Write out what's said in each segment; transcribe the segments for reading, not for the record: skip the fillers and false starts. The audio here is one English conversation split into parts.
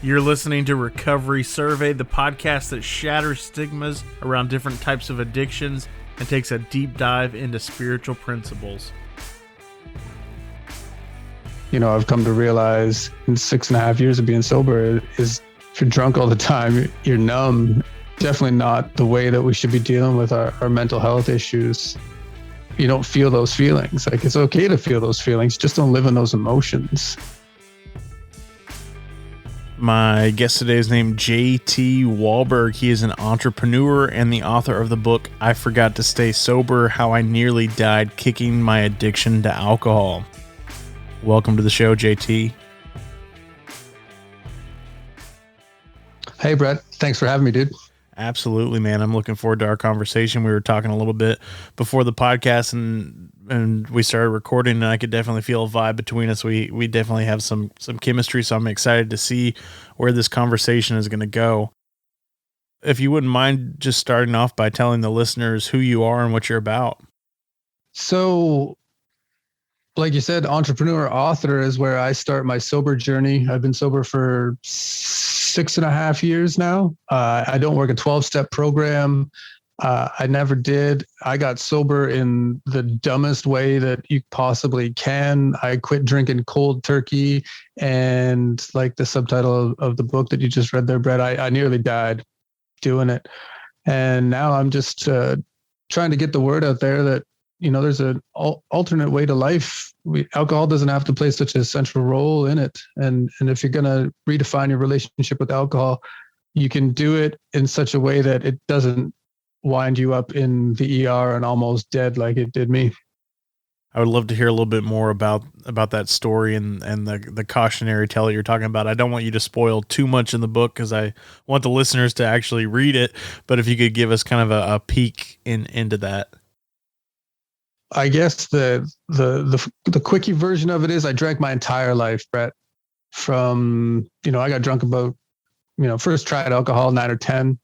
You're listening to Recovery Survey, the podcast that shatters stigmas around different types of addictions and takes a deep dive into spiritual principles. You know, I've come to realize in 6.5 years of being sober is if you're drunk all the time, you're numb. Definitely not the way that we should be dealing with our mental health issues. You don't feel those feelings. Like, it's okay to feel those feelings, just don't live in those emotions. My guest today is named JT Wahlberg. He is an entrepreneur and the author of the book, I Forgot to Stay Sober, How I Nearly Died Kicking My Addiction to Alcohol. Welcome to the show, JT. Hey, Brett. Thanks for having me, dude. Absolutely, man. I'm looking forward to our conversation. We were talking a little bit before the podcast and we started recording, and I could definitely feel a vibe between us. We definitely have some chemistry, so I'm excited to see where this conversation is going to go. If you wouldn't mind just starting off by telling the listeners who you are and what you're about. So, like you said, entrepreneur, author is where I start my sober journey. I've been sober for 6.5 years now. I don't work a 12-step program. I never did. I got sober in the dumbest way that you possibly can. I quit drinking cold turkey, and like the subtitle of the book that you just read there, Brett, I nearly died doing it. And now I'm just trying to get the word out there that, you know, there's an alternate way to life. Alcohol doesn't have to play such a central role in it. And if you're going to redefine your relationship with alcohol, you can do it in such a way that it doesn't wind you up in the ER and almost dead like it did me. I would love to hear a little bit more about that story and the cautionary tale you're talking about. I don't want you to spoil too much in the book because I want the listeners to actually read it. But if you could give us kind of a peek into that. I guess the quickie version of it is I drank my entire life, Brett. From, I got drunk about, first tried alcohol 9 or 10,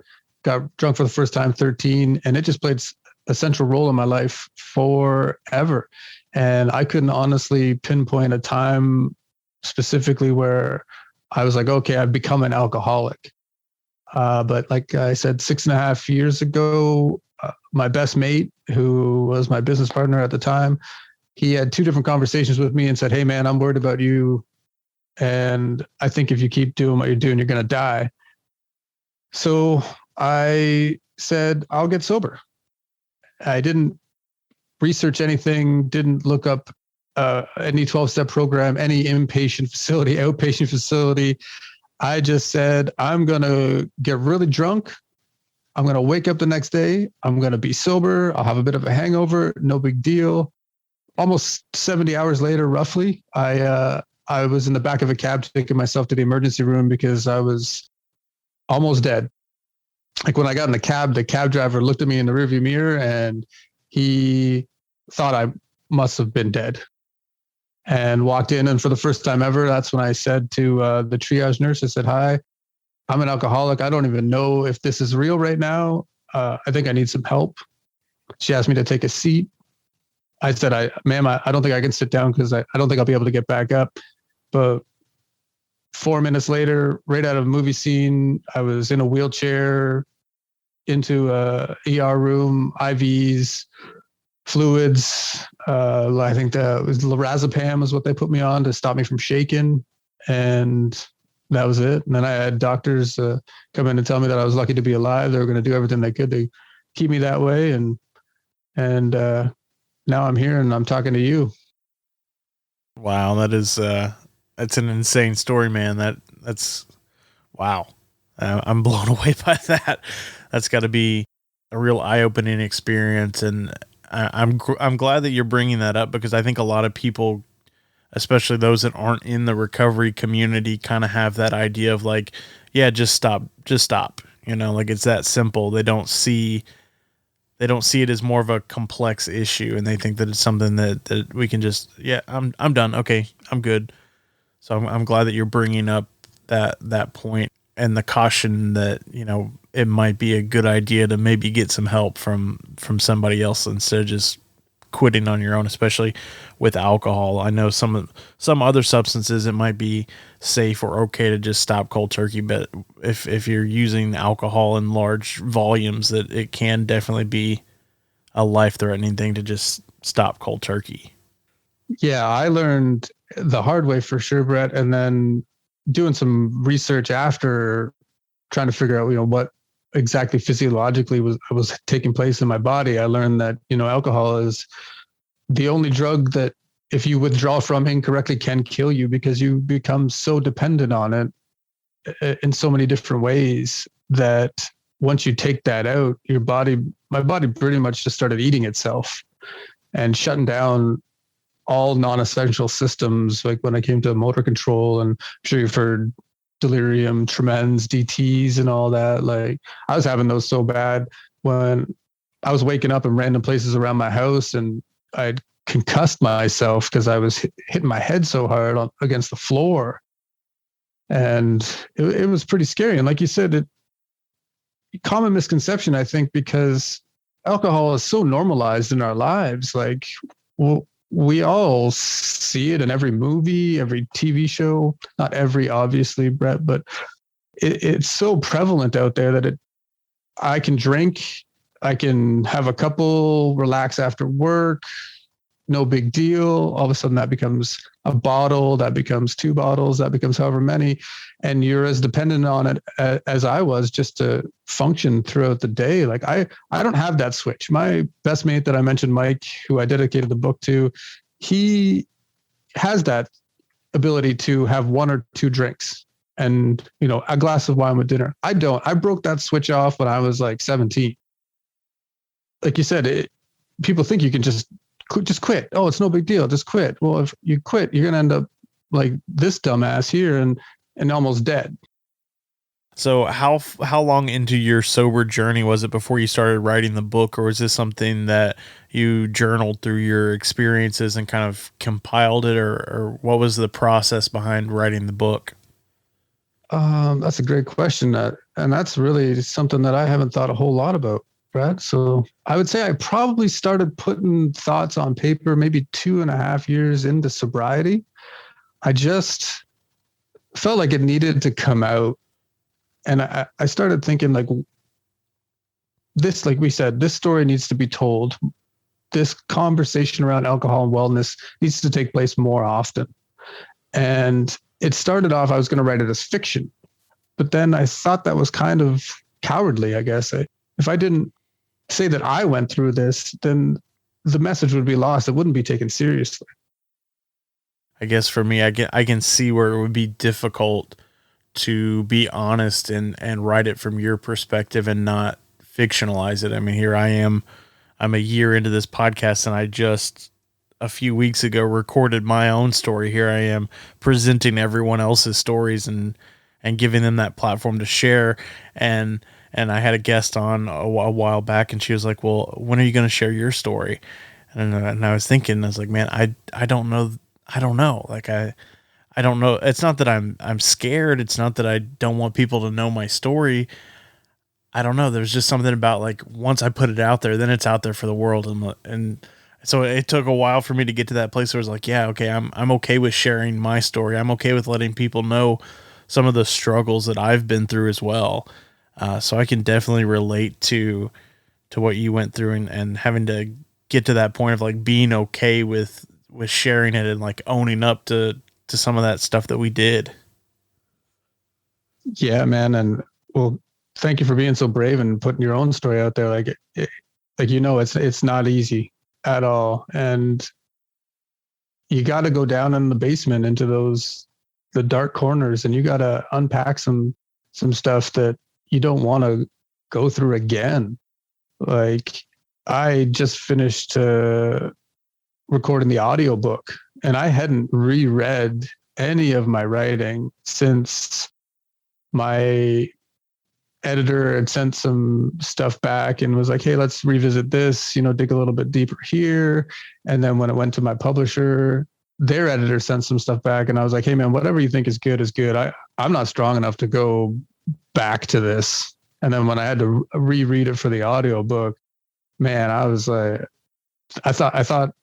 got drunk for the first time 13, and it just played a central role in my life forever. And I couldn't honestly pinpoint a time specifically where I was like, okay, I've become an alcoholic. But like I said, 6.5 years ago, my best mate, who was my business partner at the time, he had 2 different conversations with me and said, hey man, I'm worried about you. And I think if you keep doing what you're doing, you're going to die. So I said, I'll get sober. I didn't research anything, didn't look up any 12-step program, any inpatient facility, outpatient facility. I just said, I'm going to get really drunk. I'm going to wake up the next day. I'm going to be sober. I'll have a bit of a hangover. No big deal. Almost 70 hours later, roughly, I was in the back of a cab taking myself to the emergency room because I was almost dead. Like when I got in the cab driver looked at me in the rearview mirror and he thought I must have been dead and walked in. And for the first time ever, that's when I said to the triage nurse, I said, hi, I'm an alcoholic. I don't even know if this is real right now. I think I need some help. She asked me to take a seat. I said, ma'am, I don't think I can sit down because I don't think I'll be able to get back up. But 4 minutes later, right out of a movie scene, I was in a wheelchair into a ER room, IVs, fluids. I think that was lorazepam is what they put me on to stop me from shaking. And that was it. And then I had doctors come in and tell me that I was lucky to be alive. They were going to do everything they could to keep me that way. And now I'm here and I'm talking to you. Wow. That's an insane story, man. That's wow. I'm blown away by that. That's got to be a real eye-opening experience. And I'm glad that you're bringing that up because I think a lot of people, especially those that aren't in the recovery community, kind of have that idea of like, yeah, just stop. Like it's that simple. They don't see it as more of a complex issue, and they think that it's something that we can just, yeah, I'm done. Okay, I'm good. So I'm glad that you're bringing up that point and the caution that, it might be a good idea to maybe get some help from somebody else instead of just quitting on your own, especially with alcohol. I know some other substances it might be safe or okay to just stop cold turkey, but if you're using alcohol in large volumes, that it can definitely be a life-threatening thing to just stop cold turkey. Yeah, I learned the hard way for sure, Brett, and then doing some research after, trying to figure out, what exactly physiologically was taking place in my body. I learned that, alcohol is the only drug that, if you withdraw from incorrectly, can kill you, because you become so dependent on it in so many different ways that once you take that out, my body pretty much just started eating itself and shutting down all non-essential systems. Like when I came to motor control, and I'm sure you've heard delirium tremens, DTs, and all that. Like I was having those so bad when I was waking up in random places around my house, and I'd concussed myself because I was hitting my head so hard against the floor. And it was pretty scary. And like you said, common misconception, I think, because alcohol is so normalized in our lives. Like, well, we all see it in every movie, every TV show. Not every, obviously, Brett, but it's so prevalent out there that I can drink, I can have a couple, relax after work, no big deal. All of a sudden that becomes a bottle, that becomes 2 bottles, that becomes however many. And you're as dependent on it as I was, just to function throughout the day. Like I don't have that switch. My best mate that I mentioned, Mike, who I dedicated the book to, he has that ability to have 1 or 2 drinks and, a glass of wine with dinner. I don't. I broke that switch off when I was like 17. Like you said, people think you can just quit. Oh, it's no big deal. Just quit. Well, if you quit, you're going to end up like this dumbass here and almost dead. So how long into your sober journey was it before you started writing the book, or was this something that you journaled through your experiences and kind of compiled it, or what was the process behind writing the book? That's a great question. And that's really something that I haven't thought a whole lot about, Brad. So I would say I probably started putting thoughts on paper maybe 2.5 years into sobriety. I just felt like it needed to come out. And I started thinking like this, like we said, this story needs to be told. This conversation around alcohol and wellness needs to take place more often. And it started off, I was going to write it as fiction, but then I thought that was kind of cowardly, I guess. If I didn't say that I went through this, then the message would be lost. It wouldn't be taken seriously. I guess for me, I can see where it would be difficult to be honest and write it from your perspective and not fictionalize it. I mean, here I am, I'm a year into this podcast, and I just a few weeks ago recorded my own story. Here I am presenting everyone else's stories and giving them that platform to share. And I had a guest on a while back, and she was like, well, when are you going to share your story? And I was thinking, I was like, man, I don't know. I don't know. Like, I don't know. It's not that I'm scared. It's not that I don't want people to know my story. I don't know. There's just something about, like, once I put it out there, then it's out there for the world. And so it took a while for me to get to that place where I was like, yeah, okay, I'm okay with sharing my story. I'm okay with letting people know some of the struggles that I've been through as well. So I can definitely relate to what you went through and having to get to that point of like being okay with sharing it and like owning up to some of that stuff that we did. Yeah, man. And well, thank you for being so brave and putting your own story out there. Like, it's not easy at all. And you got to go down in the basement into the dark corners, and you got to unpack some stuff that you don't want to go through again. Like, I just finished recording the audiobook, and I hadn't reread any of my writing since my editor had sent some stuff back and was like, hey, let's revisit this, dig a little bit deeper here. And then when it went to my publisher, their editor sent some stuff back, and I was like, hey man, whatever you think is good is good. I'm not strong enough to go back to this. And then when I had to reread it for the audiobook, man, I was like, I thought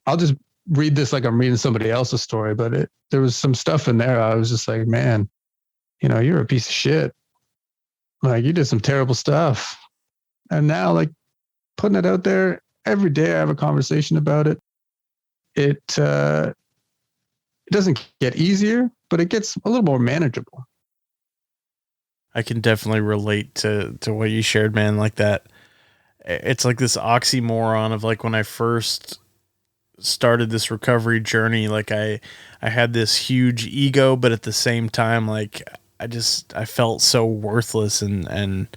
I'll just read this like I'm reading somebody else's story, but there was some stuff in there. I was just like, man, you're a piece of shit. Like you did some terrible stuff. And now like putting it out there every day, I have a conversation about it. It doesn't get easier, but it gets a little more manageable. I can definitely relate to what you shared, man. Like that, it's like this oxymoron of like when I first started this recovery journey, like I had this huge ego, but at the same time, like I felt so worthless and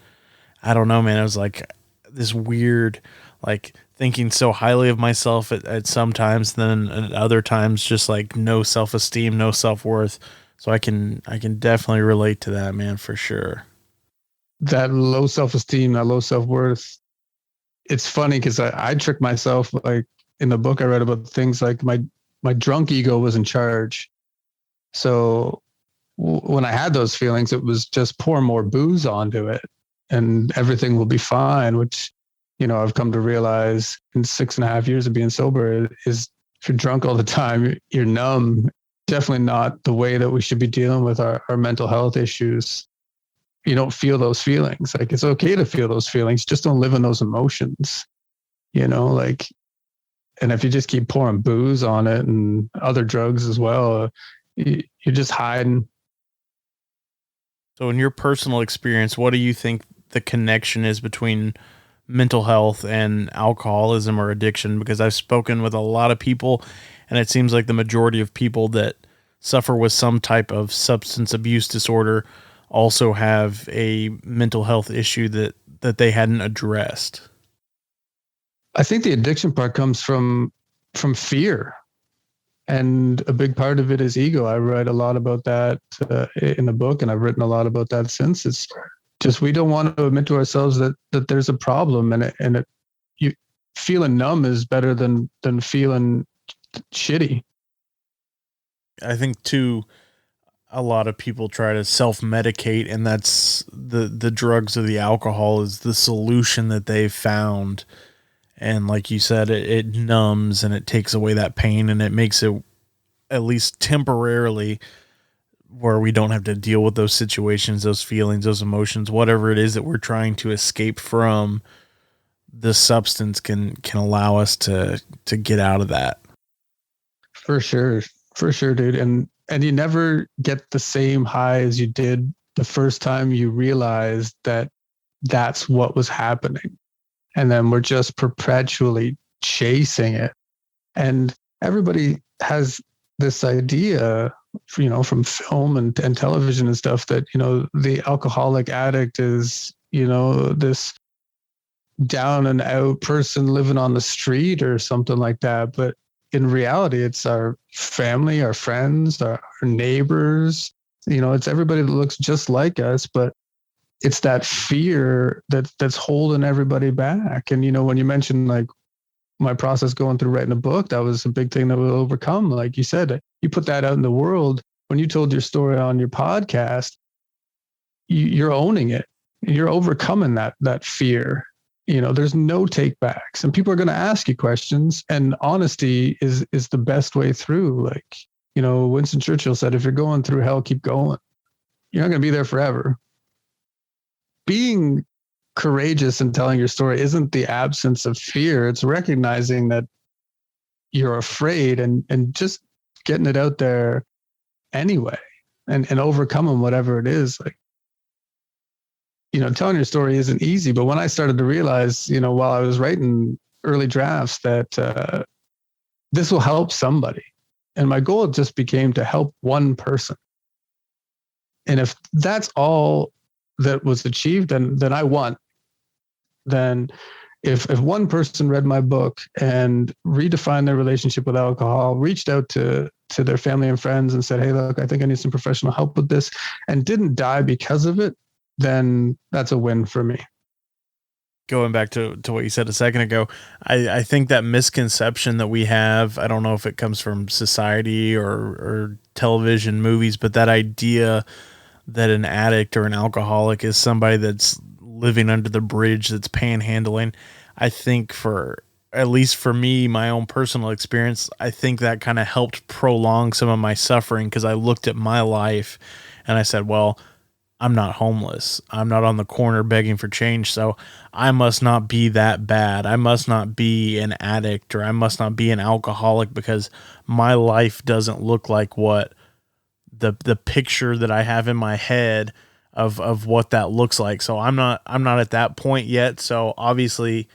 I don't know, man. I was like this weird, like thinking so highly of myself at some times, then at other times, just like no self-esteem, no self-worth. So I can definitely relate to that, man, for sure. That low self-esteem, that low self-worth. It's funny because I tricked myself. Like in the book I read about things like my drunk ego was in charge. So when I had those feelings, it was just pour more booze onto it and everything will be fine, which, I've come to realize in 6.5 years of being sober is if you're drunk all the time, you're numb. Definitely not the way that we should be dealing with our mental health issues. You don't feel those feelings. Like it's okay to feel those feelings. Just don't live in those emotions, like, and if you just keep pouring booze on it and other drugs as well, you're just hiding. So in your personal experience, what do you think the connection is between mental health and alcoholism or addiction? Because I've spoken with a lot of people and it seems like the majority of people that suffer with some type of substance abuse disorder also have a mental health issue that they hadn't addressed. I think the addiction part comes from fear, and a big part of it is ego. I write a lot about that in the book, and I've written a lot about that since. It's just we don't want to admit to ourselves that there's a problem, and you feeling numb is better than feeling shitty. I think too, a lot of people try to self-medicate, and that's the drugs or the alcohol is the solution that they've found. And like you said, it numbs and it takes away that pain and it makes it at least temporarily where we don't have to deal with those situations, those feelings, those emotions, whatever it is that we're trying to escape from. The substance can allow us to get out of that. For sure. For sure, dude. And you never get the same high as you did the first time you realized that that's what was happening. And then we're just perpetually chasing it. And everybody has this idea, from film and television and stuff that, the alcoholic addict is, this down and out person living on the street or something like that. But in reality, it's our family, our friends, our neighbors. It's everybody that looks just like us, but it's that fear that's holding everybody back. And when you mentioned like my process going through writing a book, that was a big thing that we'll overcome. Like you said, you put that out in the world. When you told your story on your podcast, you're owning it. You're overcoming that fear. There's no take backs, and people are going to ask you questions, and honesty is the best way through. Like, Winston Churchill said, if you're going through hell, keep going. You're not going to be there forever. Being courageous and telling your story isn't the absence of fear. It's recognizing that you're afraid and just getting it out there anyway and overcoming whatever it is. Like, telling your story isn't easy, but when I started to realize, while I was writing early drafts that this will help somebody. And my goal just became to help one person. And if that's all that was achieved, then I won. Then if one person read my book and redefined their relationship with alcohol, reached out to their family and friends and said, hey, look, I think I need some professional help with this, and didn't die because of it, then that's a win for me. Going back to what you said a second ago, I think that misconception that we have, I don't know if it comes from society or television, movies, but that idea that an addict or an alcoholic is somebody that's living under the bridge, that's panhandling. I think for at least for me, my own personal experience, I think that kind of helped prolong some of my suffering because I looked at my life and I said, well, I'm not homeless. I'm not on the corner begging for change. So I must not be that bad. I must not be an addict or I must not be an alcoholic because my life doesn't look like what the picture that I have in my head of what that looks like. So I'm not at that point yet. So obviously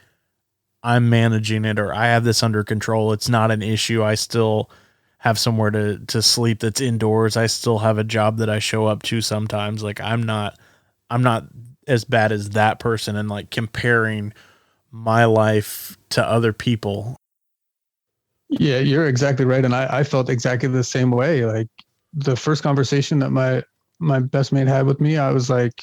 I'm managing it or I have this under control. It's not an issue. I still have somewhere to sleep that's indoors. I still have a job that I show up to sometimes. Like I'm not as bad as that person and like comparing my life to other people. Yeah, you're exactly right. And I felt exactly the same way. Like the first conversation that my best mate had with me, I was like,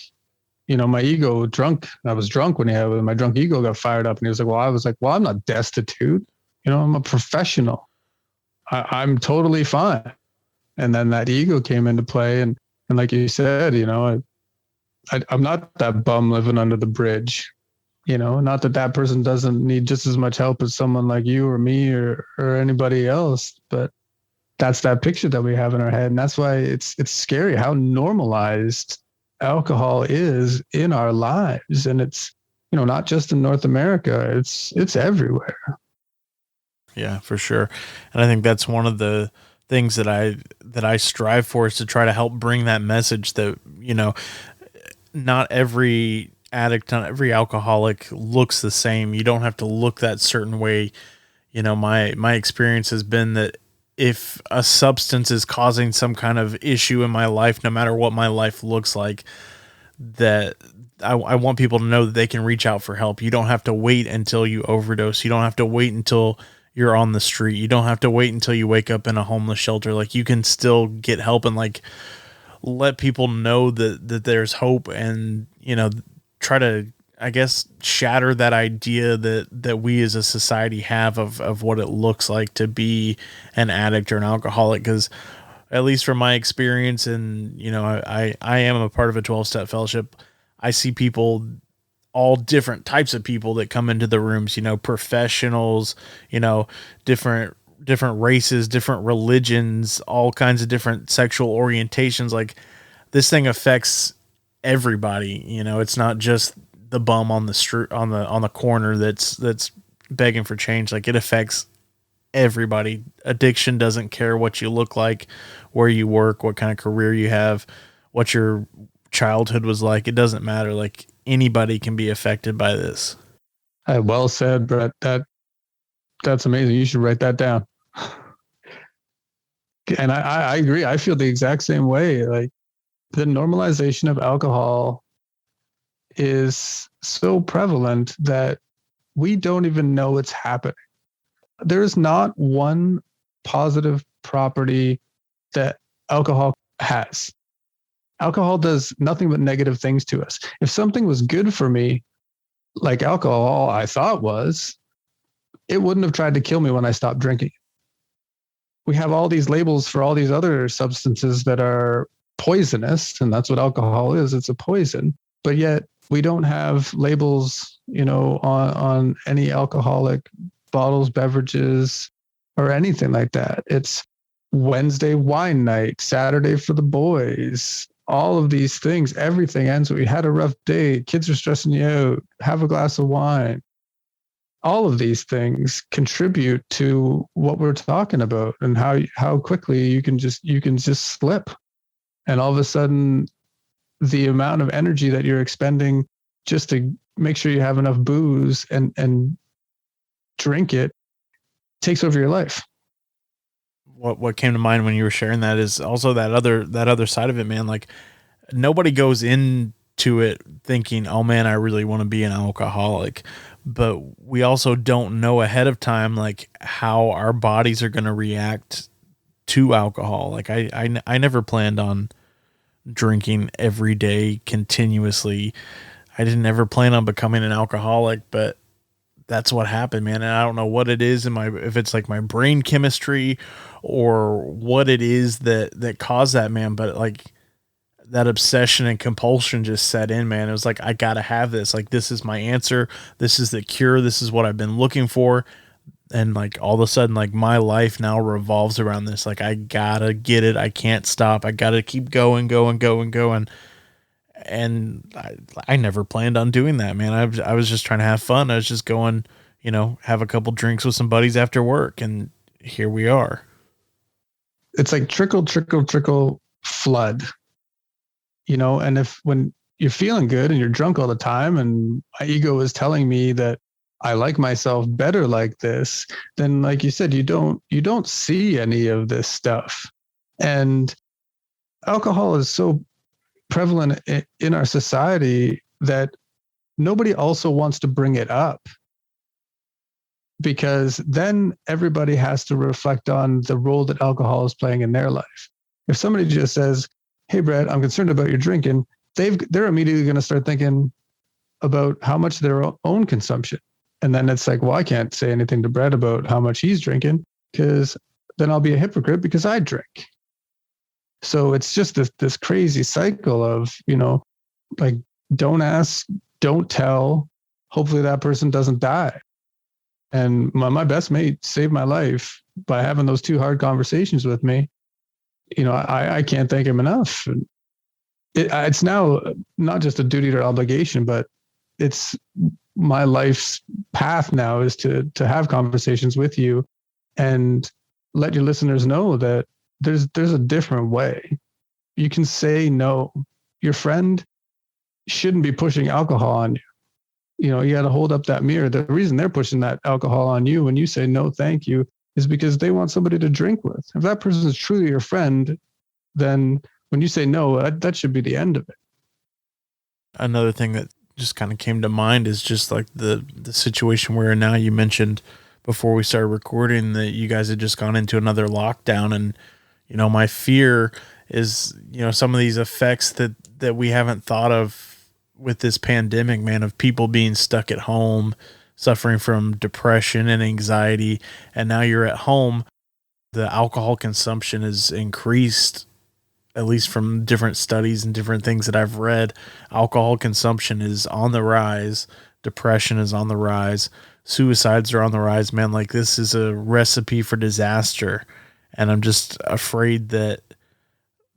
my ego drunk. I was drunk when my drunk ego got fired up. And he was like, well, I was like, well, I'm not destitute. I'm a professional. I'm totally fine. And then that ego came into play. And like you said, I'm not that bum living under the bridge. Not that person doesn't need just as much help as someone like you or me or anybody else, but that's that picture that we have in our head. And that's why it's scary how normalized alcohol is in our lives. And it's, not just in North America, it's everywhere. Yeah, for sure. And I think that's one of the things that I strive for is to try to help bring that message that, not every addict, not every alcoholic looks the same. You don't have to look that certain way. My experience has been that if a substance is causing some kind of issue in my life, no matter what my life looks like, that I want people to know that they can reach out for help. You don't have to wait until you overdose. You don't have to wait until you're on the street. You don't have to wait until you wake up in a homeless shelter. Like you can still get help and like let people know that there's hope and, try to, I guess, shatter that idea that we as a society have of what it looks like to be an addict or an alcoholic. Cause at least from my experience and, I am a part of a 12-step fellowship. I see people, all different types of people that come into the rooms, professionals, different races, different religions, all kinds of different sexual orientations. Like this thing affects everybody. It's not just the bum on the street, on the corner that's begging for change. Like it affects everybody. Addiction doesn't care what you look like, where you work, what kind of career you have, what your childhood was like. It doesn't matter. Like anybody can be affected by this. Well said, Brett. That's amazing. You should write that down. And I agree. I feel the exact same way. Like the normalization of alcohol is so prevalent that we don't even know it's happening. There's not one positive property that alcohol has. Alcohol does nothing but negative things to us. If something was good for me, like alcohol, I thought was, it wouldn't have tried to kill me when I stopped drinking. We have all these labels for all these other substances that are poisonous, and that's what alcohol is. It's a poison. But yet we don't have labels, on any alcoholic bottles, beverages, or anything like that. It's Wednesday wine night, Saturday for the boys, all of these things. Everything ends with, we had a rough day, kids are stressing you out, have a glass of wine. All of these things contribute to what we're talking about and how quickly you can just slip. And all of a sudden, the amount of energy that you're expending just to make sure you have enough booze and drink it takes over your life. What came to mind when you were sharing that is also that other side of it, man. Like nobody goes into it thinking, oh man, I really want to be an alcoholic. But we also don't know ahead of time, like how our bodies are going to react to alcohol. Like I never planned on drinking every day continuously. I didn't ever plan on becoming an alcoholic, but that's what happened, man. And I don't know what it is if it's like my brain chemistry or what it is that caused that, man. But like that obsession and compulsion just set in, man. It was like, I gotta have this. Like, this is my answer. This is the cure. This is what I've been looking for. And like all of a sudden, like my life now revolves around this. Like, I gotta get it. I can't stop. I gotta keep going, going, going, going. And I never planned on doing that, man. I was just trying to have fun. I was just going, have a couple drinks with some buddies after work. And here we are. It's like trickle, trickle, trickle, flood, and when you're feeling good and you're drunk all the time and my ego is telling me that I like myself better like this, then like you said, you don't see any of this stuff. And alcohol is so prevalent in our society that nobody also wants to bring it up, because then everybody has to reflect on the role that alcohol is playing in their life. If somebody just says, "Hey, Brett, I'm concerned about your drinking," they're immediately going to start thinking about how much their own consumption. And then it's like, well, I can't say anything to Brett about how much he's drinking, because then I'll be a hypocrite because I drink. So it's just this crazy cycle of, like, don't ask, don't tell. Hopefully that person doesn't die. And my best mate saved my life by having those 2 hard conversations with me. I can't thank him enough. It's now not just a duty or obligation, but it's my life's path now is to have conversations with you and let your listeners know that there's a different way. You can say no. Your friend shouldn't be pushing alcohol on you. You got to hold up that mirror. The reason they're pushing that alcohol on you when you say no, thank you, is because they want somebody to drink with. If that person is truly your friend, then when you say no, that should be the end of it. Another thing that just kind of came to mind is just like the situation where now you mentioned before we started recording that you guys had just gone into another lockdown. And, my fear is, some of these effects that we haven't thought of with this pandemic, man, of people being stuck at home, suffering from depression and anxiety. And now you're at home, the alcohol consumption is increased, at least from different studies and different things that I've read. Alcohol consumption is on the rise. Depression is on the rise. Suicides are on the rise, man. Like, this is a recipe for disaster. And I'm just afraid that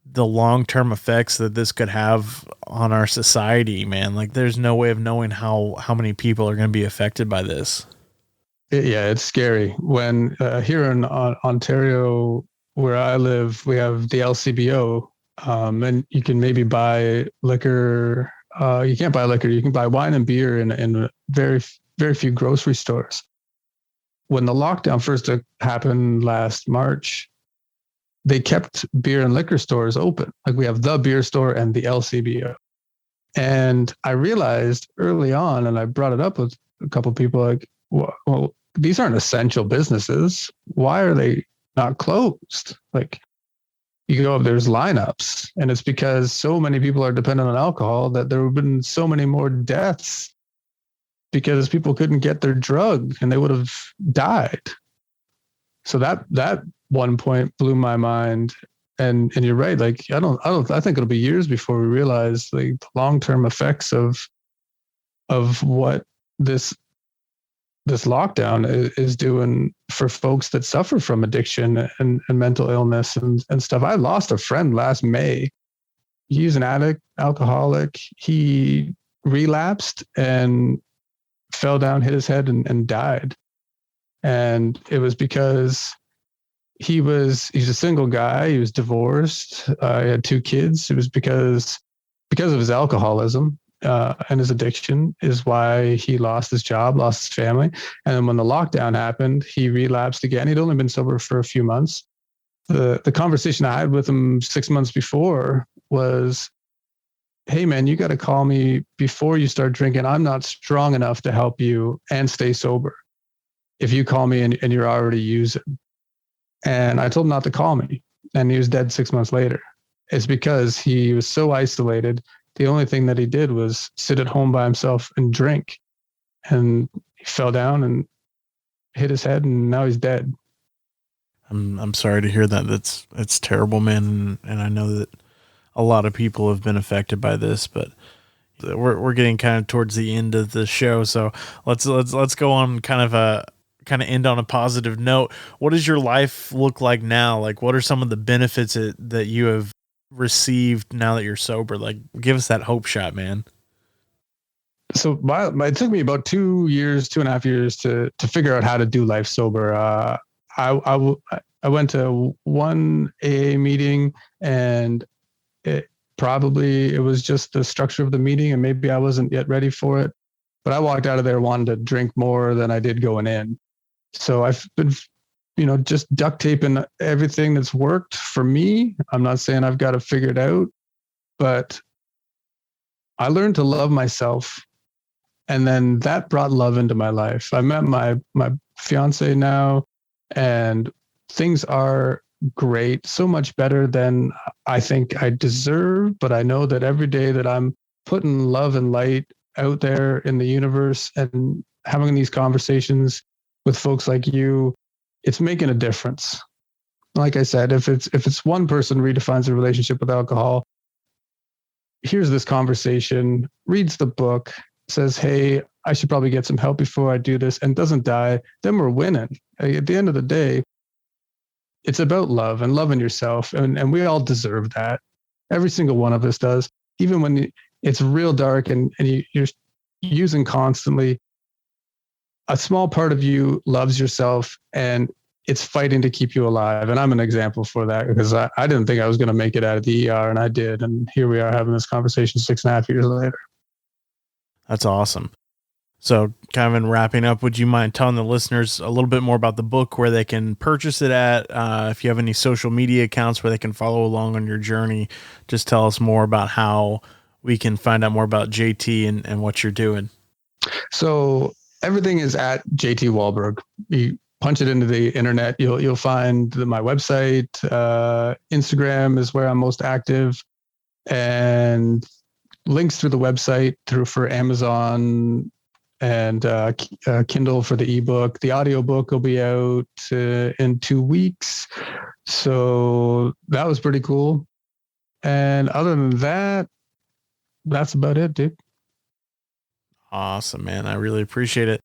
the long-term effects that this could have on our society, man, like there's no way of knowing how many people are going to be affected by this. Yeah, it's scary. When here in Ontario, where I live, we have the LCBO, and you can maybe buy liquor. You can't buy liquor. You can buy wine and beer in very, very few grocery stores. When the lockdown first happened last March, they kept beer and liquor stores open. Like, we have the beer store and the LCBO. And I realized early on, and I brought it up with a couple of people, like, well, these aren't essential businesses. Why are they not closed? Like, you go up, there's lineups, and it's because so many people are dependent on alcohol that there have been so many more deaths because people couldn't get their drug and they would have died. So that one point blew my mind. And you're right. Like, I think it'll be years before we realize the long-term effects of what this lockdown is doing for folks that suffer from addiction and mental illness and stuff. I lost a friend last May. He's an addict, alcoholic. He relapsed and fell down, hit his head, and died. And it was because he's a single guy. He was divorced. He had 2 kids. It was because of his alcoholism and his addiction is why he lost his job, lost his family. And then when the lockdown happened, he relapsed again. He'd only been sober for a few months. The conversation I had with him 6 months before was, "Hey, man, you got to call me before you start drinking. I'm not strong enough to help you and stay sober if you call me and you're already using." And I told him not to call me. And he was dead 6 months later. It's because he was so isolated. The only thing that he did was sit at home by himself and drink. And he fell down and hit his head, and now he's dead. I'm sorry to hear that. It's terrible, man. And I know that a lot of people have been affected by this, but we're getting kind of towards the end of the show, so let's go on kind of end on a positive note. What does your life look like now? Like, what are some of the benefits that you have received now that you're sober? Like, give us that hope shot, man. So it took me about 2.5 years to figure out how to do life sober. I went to one AA meeting, and it was just the structure of the meeting, and maybe I wasn't yet ready for it. But I walked out of there wanting to drink more than I did going in. So I've been, just duct taping everything that's worked for me. I'm not saying I've got it figured out, but I learned to love myself. And then that brought love into my life. I met my fiance now, and things are great, so much better than I think I deserve. But I know that every day that I'm putting love and light out there in the universe and having these conversations with folks like you, it's making a difference. Like I said, if it's one person redefines a relationship with alcohol, here's this conversation, reads the book, says, hey, I should probably get some help before I do this, and doesn't die, then we're winning. At the end of the day, it's about love and loving yourself. And we all deserve that. Every single one of us does. Even when it's real dark and you're using constantly, a small part of you loves yourself, and it's fighting to keep you alive. And I'm an example for that, because I didn't think I was going to make it out of the ER, and I did. And here we are having this conversation 6.5 years later. That's awesome. So kind of in wrapping up, would you mind telling the listeners a little bit more about the book, where they can purchase it at, if you have any social media accounts where they can follow along on your journey? Just tell us more about how we can find out more about JT and what you're doing. So everything is at JT Wahlberg. You punch it into the internet, you'll find my website. Instagram is where I'm most active, and links through the website for Amazon and Kindle for the ebook. The audiobook will be out in 2 weeks. So that was pretty cool. And other than that, that's about it, dude. Awesome, man. I really appreciate it.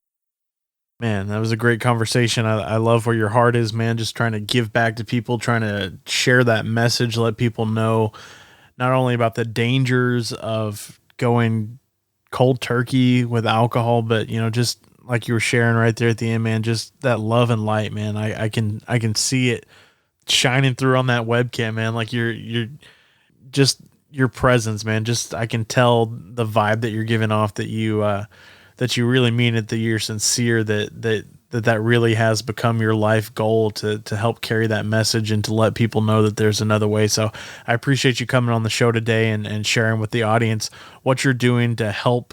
Man, that was a great conversation. I love where your heart is, man. Just trying to give back to people, trying to share that message, let people know not only about the dangers of going cold turkey with alcohol, but just like you were sharing right there at the end, man, just that love and light, man. I can see it shining through on that webcam, man. Like you're just your presence, man. Just, I can tell the vibe that you're giving off, that you really mean it, that you're sincere, that really has become your life goal to help carry that message and to let people know that there's another way. So I appreciate you coming on the show today and sharing with the audience what you're doing to help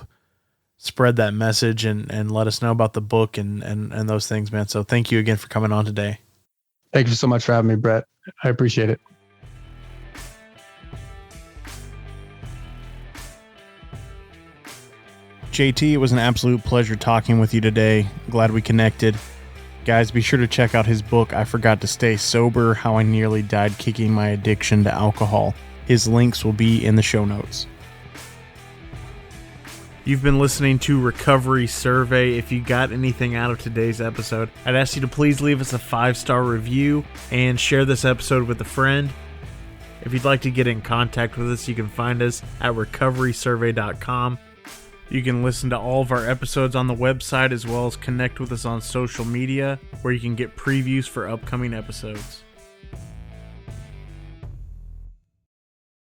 spread that message and let us know about the book and those things, man. So thank you again for coming on today. Thank you so much for having me, Brett. I appreciate it. JT, it was an absolute pleasure talking with you today. Glad we connected. Guys, be sure to check out his book, I Forgot to Stay Sober, How I Nearly Died Kicking My Addiction to Alcohol. His links will be in the show notes. You've been listening to Recovery Survey. If you got anything out of today's episode, I'd ask you to please leave us a 5-star review and share this episode with a friend. If you'd like to get in contact with us, you can find us at recoverysurvey.com. You can listen to all of our episodes on the website, as well as connect with us on social media, where you can get previews for upcoming episodes.